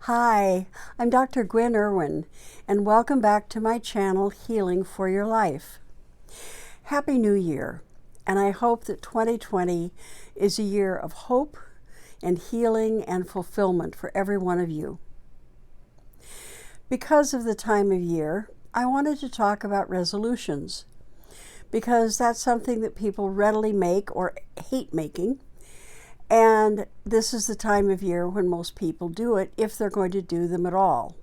Hi, I'm Dr. Gwyn Erwin, and welcome back to my channel, Healing for Your Life. Happy New Year, and I hope that 2020 is a year of hope and healing and fulfillment for every one of you. Because of the time of year, I wanted to talk about resolutions, because that's something that people readily make or hate making. And this is the time of year when most people do it, if they're going to do them at all.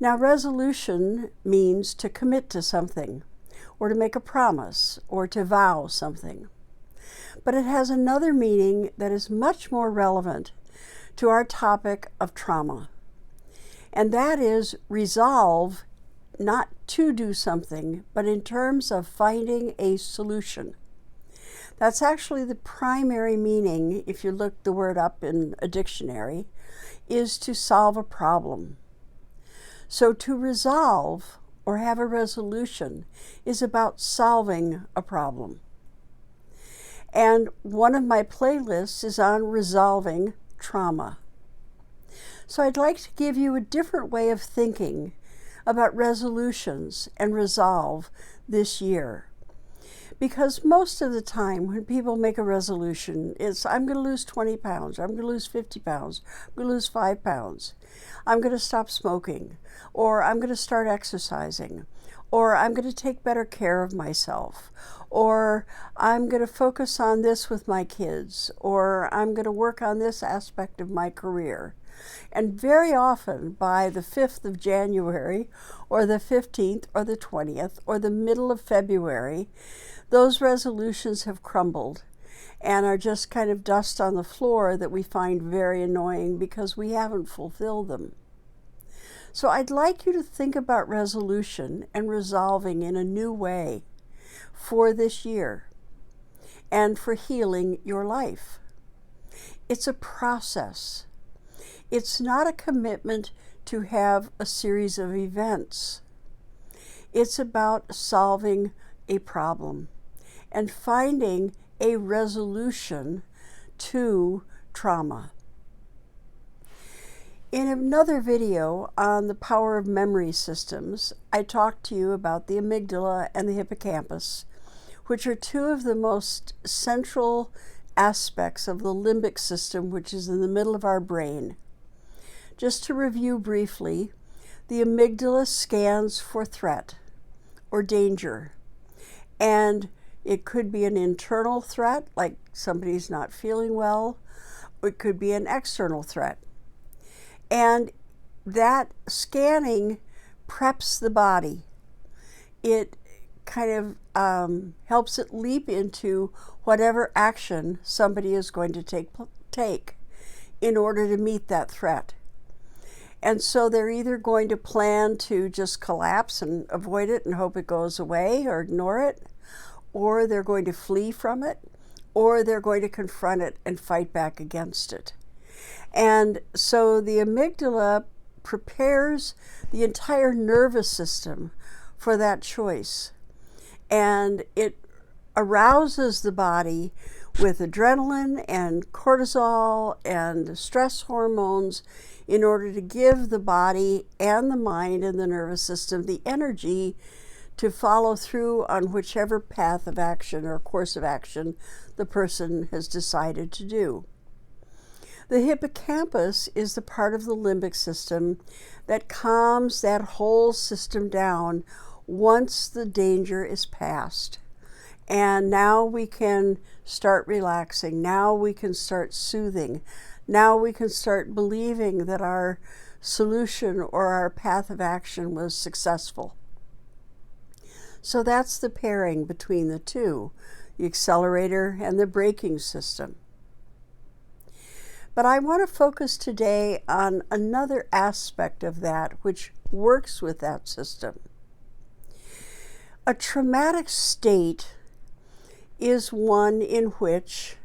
Now, resolution means to commit to something, or to make a promise, or to vow something. But it has another meaning that is much more relevant to our topic of trauma. And that is resolve, not to do something, but in terms of finding a solution. That's actually the primary meaning, if you look the word up in a dictionary, is to solve a problem. So to resolve or have a resolution is about solving a problem. And one of my playlists is on resolving trauma. So I'd like to give you a different way of thinking about resolutions and resolve this year. Because most of the time when people make a resolution, it's I'm going to lose 20 pounds, I'm going to lose 50 pounds, I'm going to lose 5 pounds, I'm going to stop smoking, or I'm going to start exercising, or I'm going to take better care of myself, or I'm going to focus on this with my kids, or I'm going to work on this aspect of my career. And very often by the 5th of January, or the 15th, or the 20th, or the middle of February, those resolutions have crumbled and are just kind of dust on the floor that we find very annoying because we haven't fulfilled them. So I'd like you to think about resolution and resolving in a new way for this year and for healing your life. It's a process. It's not a commitment to have a series of events. It's about solving a problem and finding a resolution to trauma. In another video on the power of memory systems, I talked to you about the amygdala and the hippocampus, which are two of the most central aspects of the limbic system, which is in the middle of our brain. Just to review briefly, the amygdala scans for threat or danger, and it could be an internal threat, like somebody's not feeling well, or it could be an external threat. And that scanning preps the body. It kind of helps it leap into whatever action somebody is going to take in order to meet that threat. And so they're either going to plan to just collapse and avoid it and hope it goes away or ignore it, or they're going to flee from it, or they're going to confront it and fight back against it. And so the amygdala prepares the entire nervous system for that choice. And it arouses the body with adrenaline and cortisol and stress hormones in order to give the body and the mind and the nervous system the energy to follow through on whichever path of action or course of action the person has decided to do. The hippocampus is the part of the limbic system that calms that whole system down once the danger is past. And now we can start relaxing. Now we can start soothing. Now we can start believing that our solution or our path of action was successful. So that's the pairing between the two, the accelerator and the braking system. But I want to focus today on another aspect of that which works with that system. A traumatic state is one in which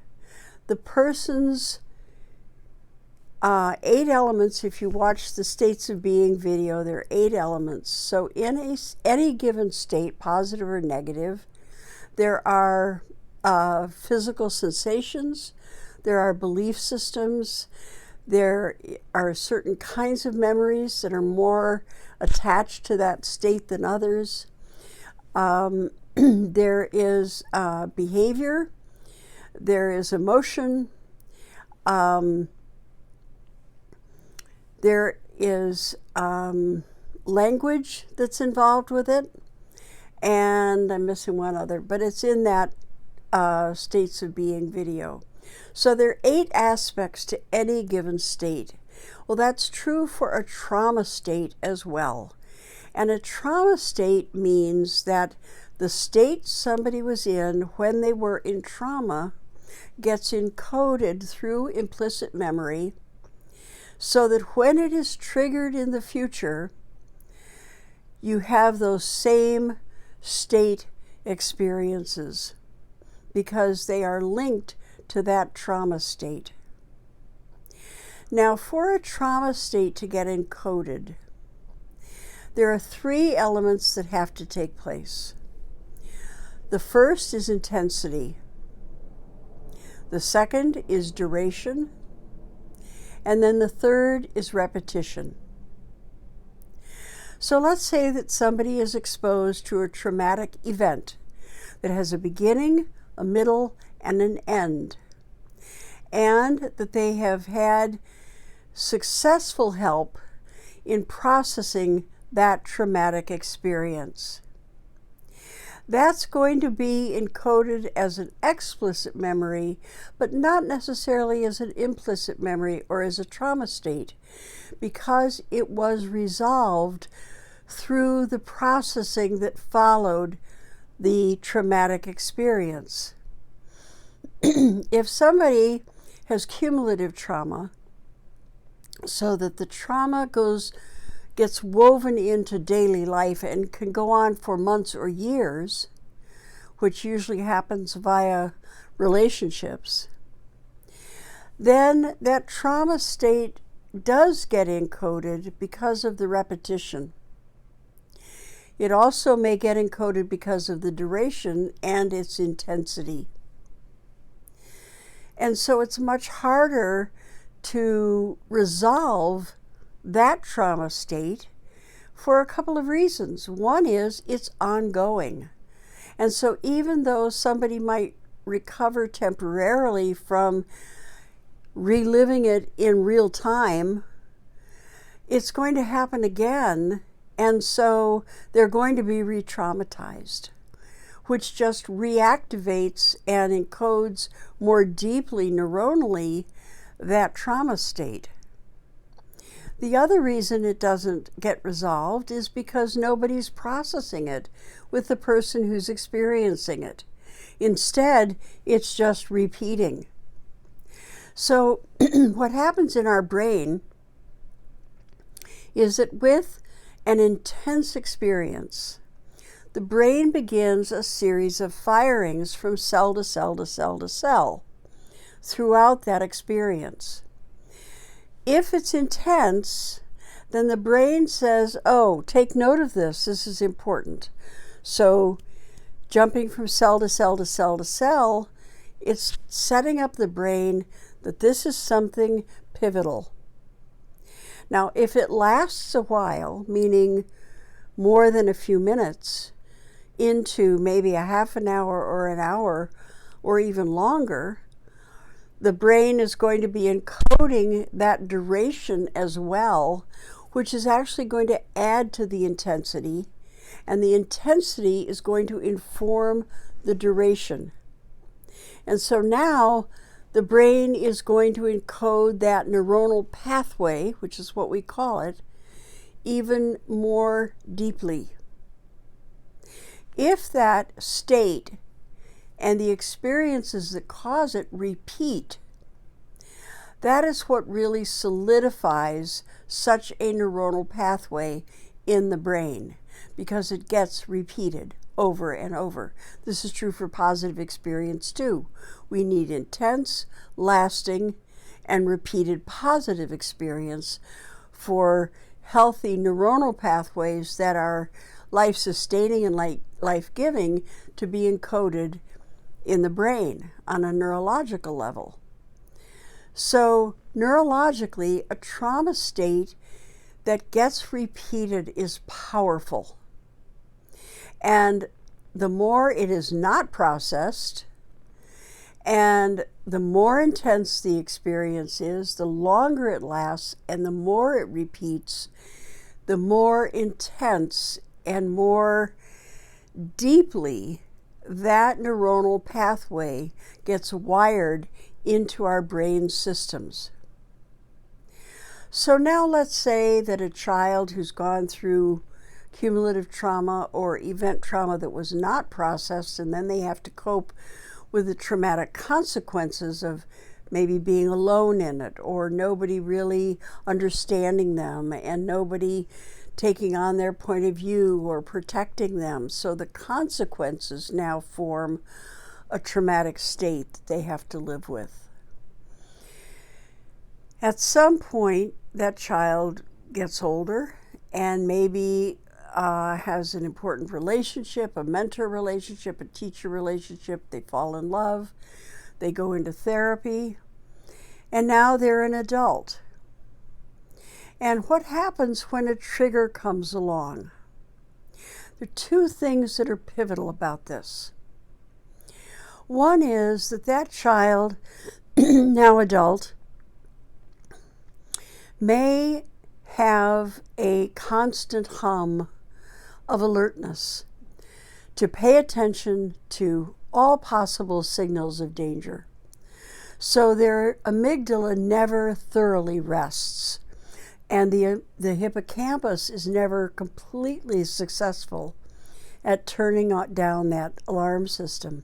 the person's 8 elements, if you watch the States of Being video, there are 8 elements. So in any given state, positive or negative, there are physical sensations, there are belief systems, There are certain kinds of memories that are more attached to that state than others. There is behavior, there is emotion, there is language that's involved with it, and I'm missing one other, but it's in that states of being video. So there are 8 aspects to any given state. Well, that's true for a trauma state as well. And a trauma state means that the state somebody was in when they were in trauma gets encoded through implicit memory, so that when it is triggered in the future, you have those same state experiences because they are linked to that trauma state. Now, for a trauma state to get encoded, there are 3 elements that have to take place. The first is intensity. The second is duration. And then the third is repetition. So let's say that somebody is exposed to a traumatic event that has a beginning, a middle, and an end, and that they have had successful help in processing that traumatic experience. That's going to be encoded as an explicit memory, but not necessarily as an implicit memory or as a trauma state, because it was resolved through the processing that followed the traumatic experience. If somebody has cumulative trauma, so that the trauma gets woven into daily life and can go on for months or years, which usually happens via relationships, then that trauma state does get encoded because of the repetition. It also may get encoded because of the duration and its intensity. And so it's much harder to resolve that trauma state for a couple of reasons. One is it's ongoing. And so even though somebody might recover temporarily from reliving it in real time, it's going to happen again. And so they're going to be re-traumatized, which just reactivates and encodes more deeply neuronally that trauma state. The other reason it doesn't get resolved is because nobody's processing it with the person who's experiencing it. Instead, it's just repeating. So what happens in our brain is that with an intense experience, the brain begins a series of firings from cell to cell to cell to cell throughout that experience. If it's intense, then the brain says, oh, take note of this, this is important. So jumping from cell to cell to cell to cell, it's setting up the brain that this is something pivotal. Now, if it lasts a while, meaning more than a few minutes, into maybe a half an hour or an hour or even longer, the brain is going to be encoding that duration as well, which is actually going to add to the intensity, and the intensity is going to inform the duration. And so now the brain is going to encode that neuronal pathway, which is what we call it, even more deeply. If that state and the experiences that cause it repeat, that is what really solidifies such a neuronal pathway in the brain, because it gets repeated over and over. This is true for positive experience too. We need intense, lasting, and repeated positive experience for healthy neuronal pathways that are life-sustaining and life-giving to be encoded in the brain on a neurological level. So Neurologically, a trauma state that gets repeated is powerful. And the more it is not processed, and the more intense the experience is, the longer it lasts, and the more it repeats, the more intense and more deeply that neuronal pathway gets wired into our brain systems. So now let's say that a child who's gone through cumulative trauma or event trauma that was not processed, and then they have to cope with the traumatic consequences of maybe being alone in it, or nobody really understanding them, and nobody taking on their point of view or protecting them. So the consequences now form a traumatic state that they have to live with. At some point, that child gets older and maybe has an important relationship, a mentor relationship, a teacher relationship. They fall in love, they go into therapy, and now they're an adult. And what happens when a trigger comes along? There are two things that are pivotal about this. One is that child, now adult, may have a constant hum of alertness to pay attention to all possible signals of danger. So their amygdala never thoroughly rests, and the hippocampus is never completely successful at turning down that alarm system.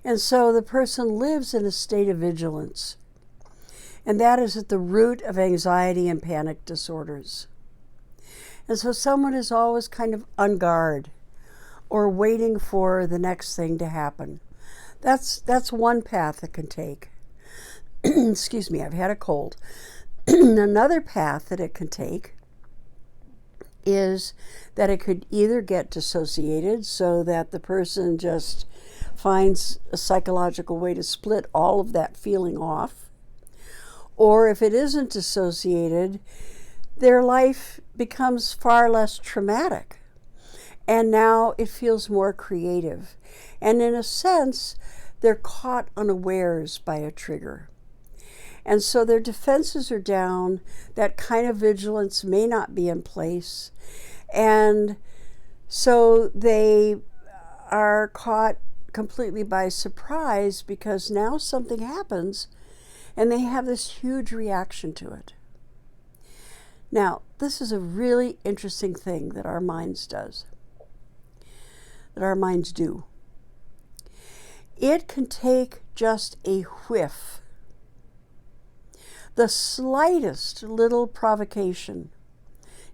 And so the person lives in a state of vigilance. And that is at the root of anxiety and panic disorders. And so someone is always kind of on guard or waiting for the next thing to happen. That's one path it can take. Excuse me, I've had a cold. Another path that it can take is that it could either get dissociated, so that the person just finds a psychological way to split all of that feeling off. Or if it isn't dissociated, their life becomes far less traumatic. And now it feels more creative. And in a sense, they're caught unawares by a trigger. And so their defenses are down, that kind of vigilance may not be in place. And so they are caught completely by surprise, because now something happens and they have this huge reaction to it. Now, this is a really interesting thing that our minds do. It can take just a whiff, the slightest little provocation,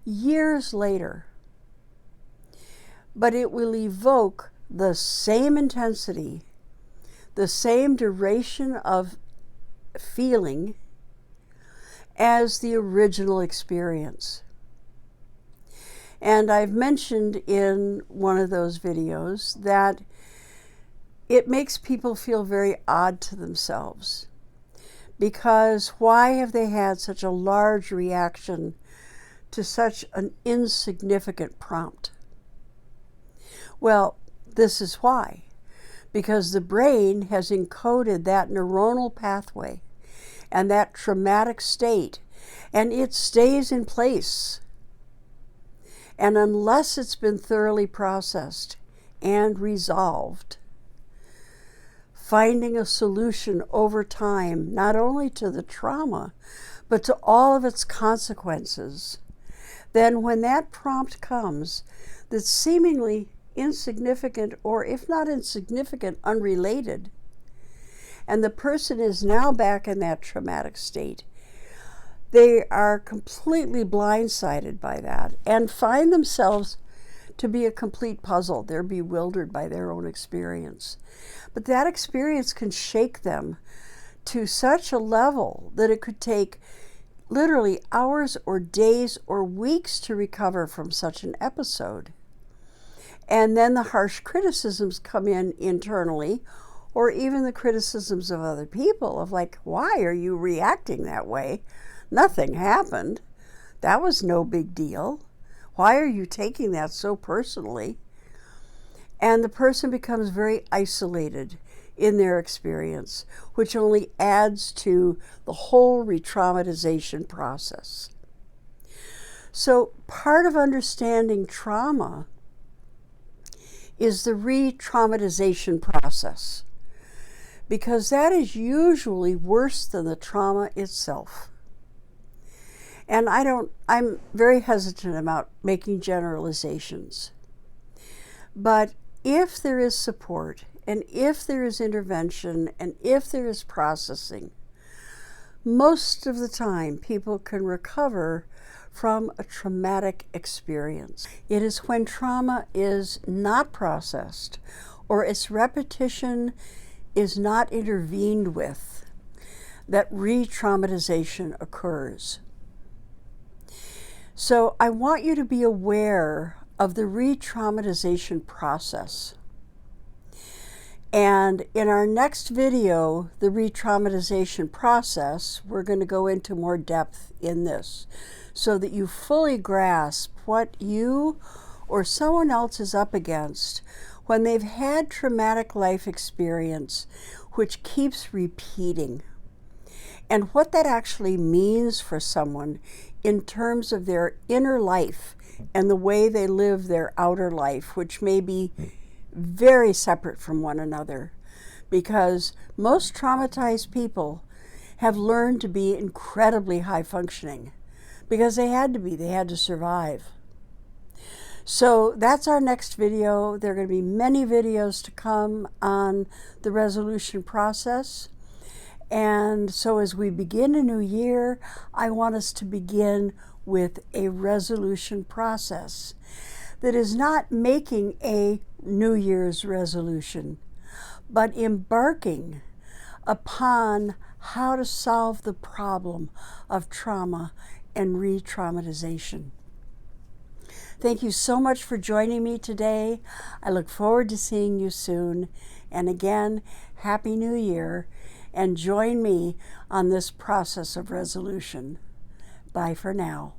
years later, but it will evoke the same intensity, the same duration of feeling as the original experience. And I've mentioned in one of those videos that it makes people feel very odd to themselves, because why have they had such a large reaction to such an insignificant prompt? Well, this is why. Because the brain has encoded that neuronal pathway and that traumatic state, and it stays in place. And unless it's been thoroughly processed and resolved, finding a solution over time, not only to the trauma, but to all of its consequences, then when that prompt comes that's seemingly insignificant, or if not insignificant, unrelated, and the person is now back in that traumatic state, they are completely blindsided by that and find themselves to be a complete puzzle. They're bewildered by their own experience. But that experience can shake them to such a level that it could take literally hours or days or weeks to recover from such an episode. And then the harsh criticisms come in internally, or even the criticisms of other people of like, why are you reacting that way? Nothing happened. That was no big deal. Why are you taking that so personally? And the person becomes very isolated in their experience, which only adds to the whole re-traumatization process. So part of understanding trauma is the re-traumatization process, because that is usually worse than the trauma itself. And I'm very hesitant about making generalizations. But if there is support, and if there is intervention, and if there is processing, most of the time people can recover from a traumatic experience. It is when trauma is not processed or its repetition is not intervened with that re-traumatization occurs. So I want you to be aware of the re-traumatization process. And in our next video, the re-traumatization process, we're going to go into more depth in this so that you fully grasp what you or someone else is up against when they've had traumatic life experience which keeps repeating, and what that actually means for someone in terms of their inner life and the way they live their outer life, which may be very separate from one another, because most traumatized people have learned to be incredibly high functioning because they had to survive. So that's our next video. There are going to be many videos to come on the resolution process. And so as we begin a new year, I want us to begin with a resolution process that is not making a New Year's resolution, but embarking upon how to solve the problem of trauma and re-traumatization. Thank you so much for joining me today. I look forward to seeing you soon. And again, Happy New Year, and join me on this process of resolution. Bye for now.